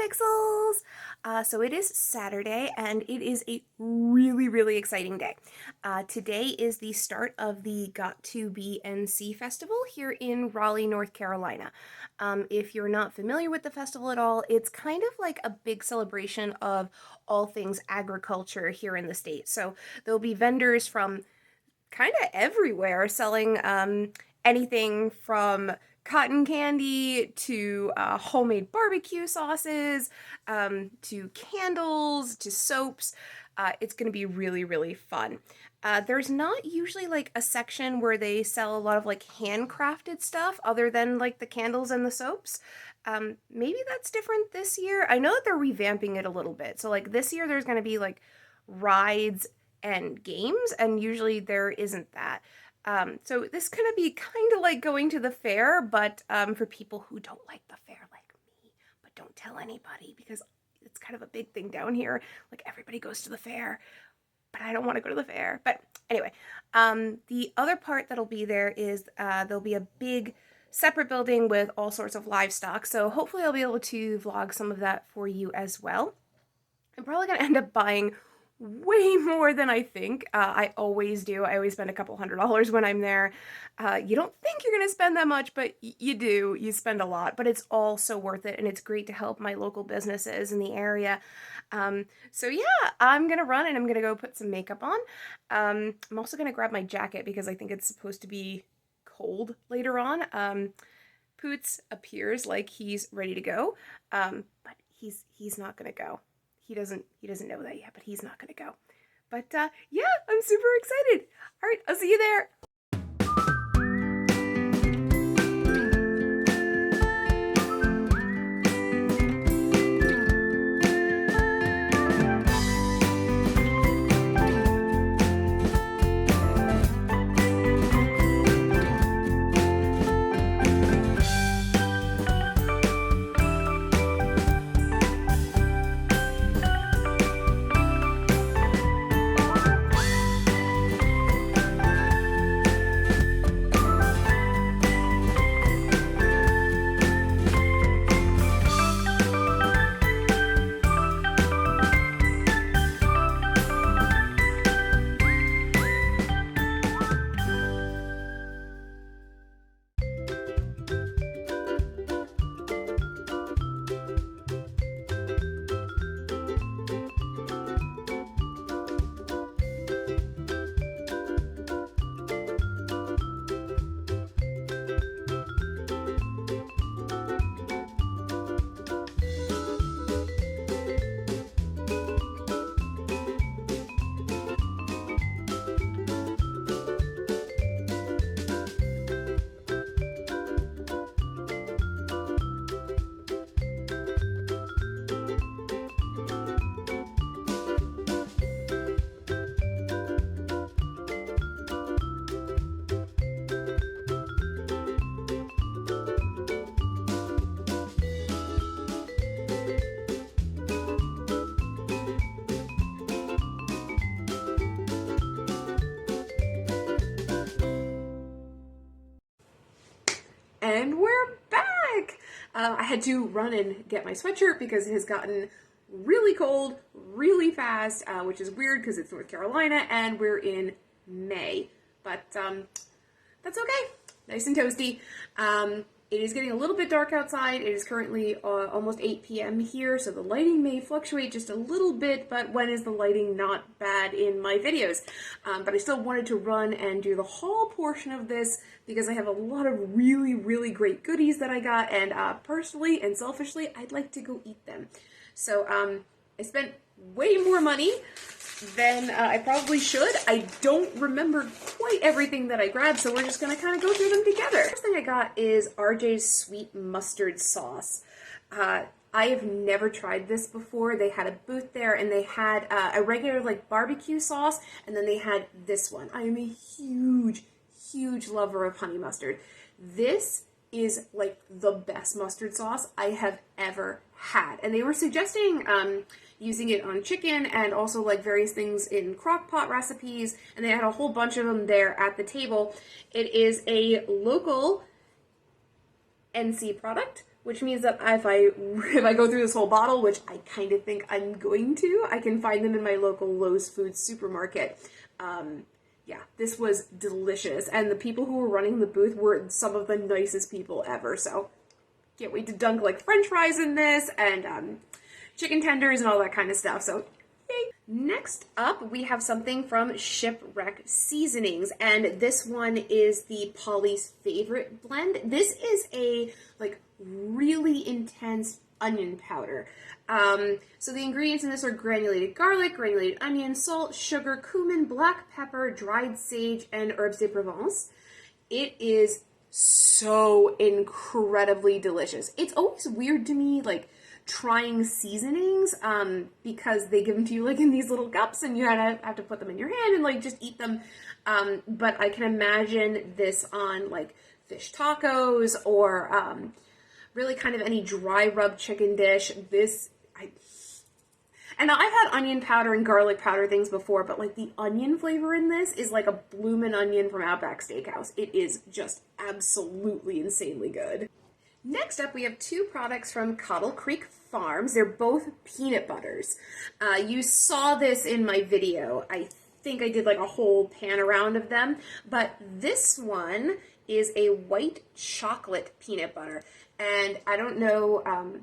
Pixels! So it is Saturday and it is a really exciting day. Today is the start of the Got to Be NC Festival here in Raleigh, North Carolina. If you're not familiar with the festival at all, it's kind of like a big celebration of all things agriculture here in the state. So there'll be vendors from kind of everywhere selling anything from cotton candy to homemade barbecue sauces, to candles, to soaps. It's going to be really fun. There's not usually like a section where they sell a lot of like handcrafted stuff other than like the candles and the soaps. Maybe that's different this year. I know that they're revamping it a little bit. So like this year there's going to be like rides and games, and usually there isn't that. So this is gonna be kind of like going to the fair, but for people who don't like the fair like me, but don't tell anybody because it's kind of a big thing down here. Like everybody goes to the fair, but I don't want to go to the fair. But anyway, the other part that'll be there is there'll be a big separate building with all sorts of livestock. So hopefully I'll be able to vlog some of that for you as well. I'm probably gonna end up buying way more than I think. I always do. I always spend a couple $100s when I'm there. You don't think you're gonna spend that much, but you do. You spend a lot, but it's all so worth it, and it's great to help my local businesses in the area. So yeah, I'm gonna run and I'm gonna go put some makeup on. I'm also gonna grab my jacket because I think it's supposed to be cold later on. Poots appears like he's ready to go, but he's not gonna go. He doesn't know that yet, but he's not gonna go. But yeah, I'm super excited. All right, I'll see you there. And we're back! I had to run and get my sweatshirt because it has gotten really cold really fast, which is weird because it's North Carolina and we're in May. But that's okay. Nice and toasty. It is getting a little bit dark outside. It is currently almost 8 p.m. here, so the lighting may fluctuate just a little bit, but when is the lighting not bad in my videos? But I still wanted to run and do the haul portion of this because I have a lot of really great goodies that I got, and personally and selfishly, I'd like to go eat them. So I spent way more money than I probably should. I don't remember quite everything that I grabbed, so we're just gonna kind of go through them together. First thing I got is RJ's sweet mustard sauce. I have never tried this before. They had a booth there, and they had a regular like barbecue sauce, and then they had this one. I am a huge lover of honey mustard. This is like the best mustard sauce I have ever had, and they were suggesting using it on chicken and also like various things in crock pot recipes, and they had a whole bunch of them there at the table. It is a local NC product. which means that if I go through this whole bottle, which I kind of think I'm going to, I can find them in my local Lowe's Food supermarket. Yeah, this was delicious, and the people who were running the booth were some of the nicest people ever, so can't wait to dunk like French fries in this, and chicken tenders and all that kind of stuff, so yay! Next up, we have something from Shipwreck Seasonings, and this one is the Polly's Favorite blend. This is a like really intense onion powder. So the ingredients in this are granulated garlic, granulated onion, salt, sugar, cumin, black pepper, dried sage, and herbes de Provence. It is so incredibly delicious. It's always weird to me, like, trying seasonings, because they give them to you like in these little cups and you have to put them in your hand and like just eat them. But I can imagine this on like fish tacos or really kind of any dry rub chicken dish. And I've had onion powder and garlic powder things before, but like the onion flavor in this is like a bloomin' onion from Outback Steakhouse. It is just absolutely insanely good. Next up, we have two products from Cottle Creek Farms. They're both peanut butters. You saw this in my video. I think I did like a whole pan around of them, but this one is a white chocolate peanut butter. And I don't know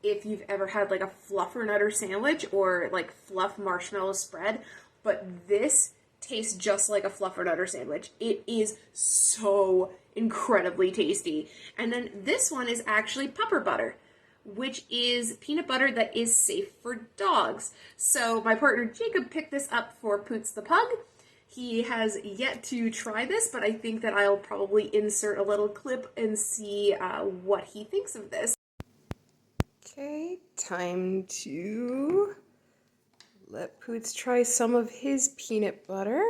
if you've ever had like a fluffernutter sandwich or like fluff marshmallow spread, but this tastes just like a fluffernutter sandwich. It is so incredibly tasty. And then this one is actually pupper butter, which is peanut butter that is safe for dogs. So my partner Jacob picked this up for Poots the pug. He has yet to try this, but I think that I'll probably insert a little clip and see what he thinks of this. Okay, time to let Poots try some of his peanut butter.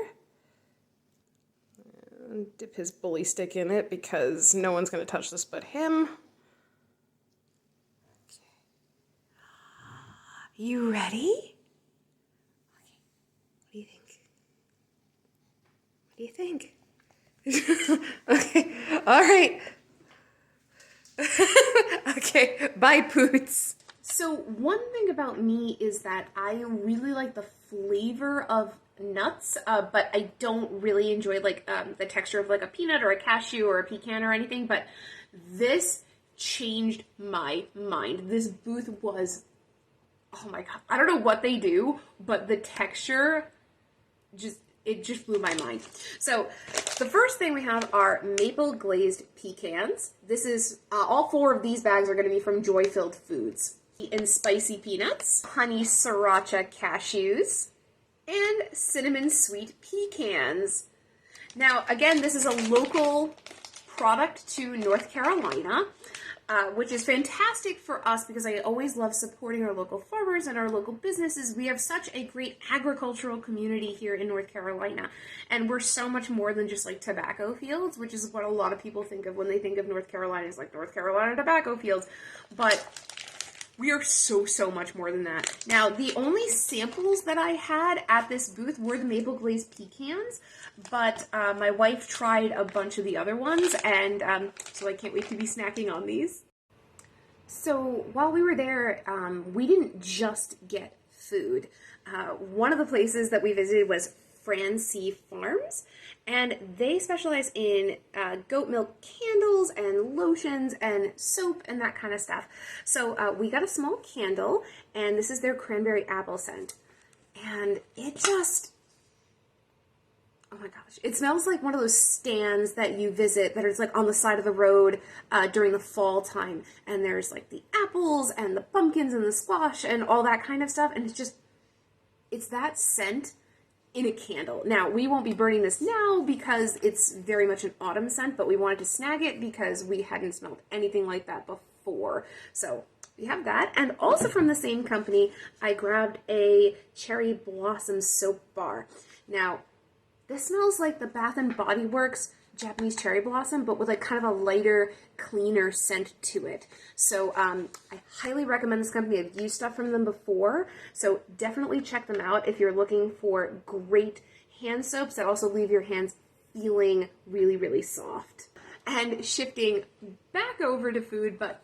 And dip his bully stick in it because no one's going to touch this but him. Okay. You ready? Okay. What do you think? Okay. All right. Okay. Bye, Poots. So one thing about me is that I really like the flavor of nuts, but I don't really enjoy like the texture of like a peanut or a cashew or a pecan or anything, but this changed my mind. This booth was, oh my god, I don't know what they do, but the texture it just blew my mind. So the first thing we have are maple glazed pecans. This is all four of these bags are going to be from Joy Filled Foods. And spicy peanuts, honey sriracha cashews, and cinnamon sweet pecans. Now, again, this is a local product to North Carolina, which is fantastic for us because I always love supporting our local farmers and our local businesses. We have such a great agricultural community here in North Carolina, and we're so much more than just like tobacco fields, which is what a lot of people think of when they think of North Carolina, is like North Carolina tobacco fields, but we are so much more than that. Now, the only samples that I had at this booth were the maple glazed pecans, but my wife tried a bunch of the other ones, and so I can't wait to be snacking on these. So while we were there, we didn't just get food. One of the places that we visited was Francie Farms, and they specialize in goat milk candles and lotions and soap and that kind of stuff. So we got a small candle, and this is their cranberry apple scent, and it just, oh my gosh, it smells like one of those stands that you visit that is like on the side of the road during the fall time, and there's like the apples and the pumpkins and the squash and all that kind of stuff, and it's that scent in a candle. Now, we won't be burning this now because it's very much an autumn scent, but we wanted to snag it because we hadn't smelled anything like that before. So we have that. And also from the same company, I grabbed a cherry blossom soap bar. Now, this smells like the Bath and Body Works Japanese cherry blossom, but with like kind of a lighter, cleaner scent to it. So I highly recommend this company. I've used stuff from them before, so definitely check them out if you're looking for great hand soaps that also leave your hands feeling really soft. And shifting back over to food, but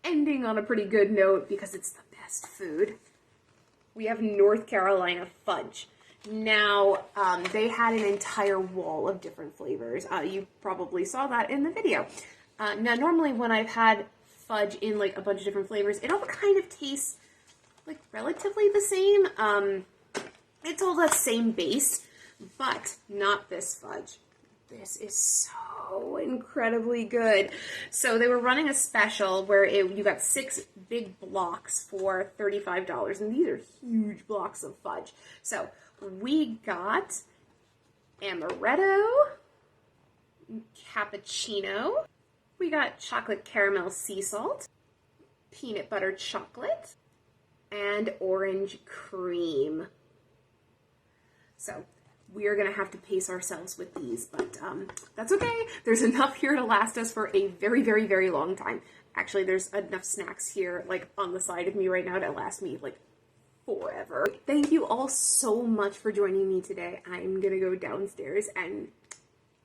ending on a pretty good note because it's the best food. We have North Carolina fudge. Now, they had an entire wall of different flavors. You probably saw that in the video. Now, normally when I've had fudge in like a bunch of different flavors, it all kind of tastes like relatively the same. It's all that same base, but not this fudge. This is so incredibly good. So they were running a special where you got 6 big blocks for $35, and these are huge blocks of fudge. So we got amaretto, cappuccino, we got chocolate caramel sea salt, peanut butter chocolate, and orange cream. So we are going to have to pace ourselves with these, but that's okay. There's enough here to last us for a very, very, very long time. Actually, there's enough snacks here, like on the side of me right now, to last me like forever. Thank you all so much for joining me today. I'm going to go downstairs and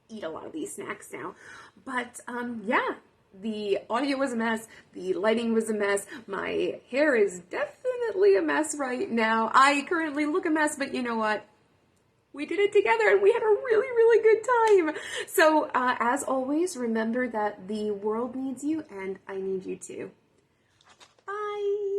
eat a lot of these snacks now. But yeah, the audio was a mess. The lighting was a mess. My hair is definitely a mess right now. I currently look a mess, but you know what? We did it together and we had a really, really good time. So as always, remember that the world needs you and I need you too. Bye.